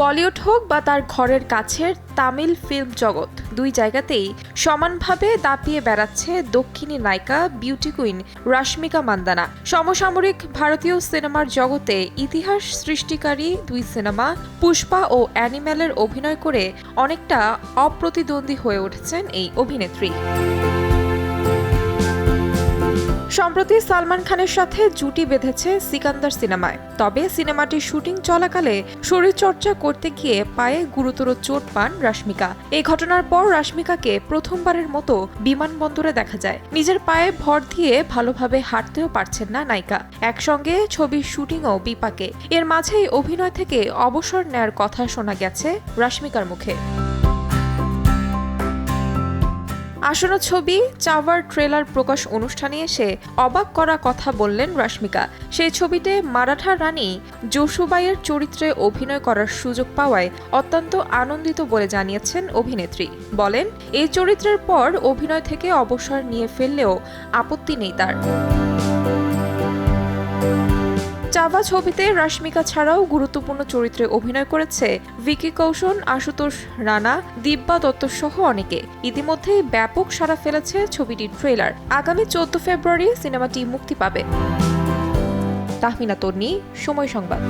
বলিউড হোক বা তার ঘরের কাছের তামিল ফিল্ম জগৎ, দুই জায়গাতেই সমানভাবে দাপিয়ে বেড়াচ্ছে দক্ষিণী নায়িকা বিউটি কুইন রাশমিকা মান্দানা। সমসাময়িক ভারতীয় সিনেমার জগতে ইতিহাস সৃষ্টিকারী দুই সিনেমা পুষ্পা ও অ্যানিমেলের অভিনয় করে অনেকটা অপ্রতিদ্বন্দ্বী হয়ে উঠেছেন এই অভিনেত্রী। সম্প্রতি সালমান খানের সাথে জুটি বেঁধেছে সিকান্দার সিনেমায়। তবে সিনেমাটির শুটিং চলাকালে শরীরচর্চা করতে গিয়ে পায়ে গুরুতর চোট পান রাশমিকা। এই ঘটনার পর রাশমিকাকে প্রথমবারের মতো বিমানবন্দরে দেখা যায়। নিজের পায়ে ভর দিয়ে ভালোভাবে হাঁটতেও পারছেন না নায়িকা। একসঙ্গে ছবির শুটিংও বিপাকে। এর মাঝেই অভিনয় থেকে অবসর নেয়ার কথা শোনা গেছে রাশমিকার মুখে। আসন্ন ছবি চাওয়ার ট্রেলার প্রকাশ অনুষ্ঠানে এসে অবাক করা কথা বললেন রাশমিকা। সেই ছবিতে মারাঠা রানী জসুবাইয়ের চরিত্রে অভিনয় করার সুযোগ পাওয়ায় অত্যন্ত আনন্দিত বলে জানিয়েছেন অভিনেত্রী। বলেন, এই চরিত্রের পর অভিনয় থেকে অবসর নিয়ে ফেললেও আপত্তি নেই তার। চাওয়া ছবিতে রাশমিকা ছাড়াও গুরুত্বপূর্ণ চরিত্রে অভিনয় করেছে ভিকি কৌশল, আশুতোষ রানা, দিব্যা দত্ত সহ অনেকে। ইতিমধ্যেই ব্যাপক সাড়া ফেলেছে ছবিটির ট্রেলার। আগামী 14 ফেব্রুয়ারি সিনেমাটি মুক্তি পাবে। তাহমিনা তন্নি, সময় সংবাদ।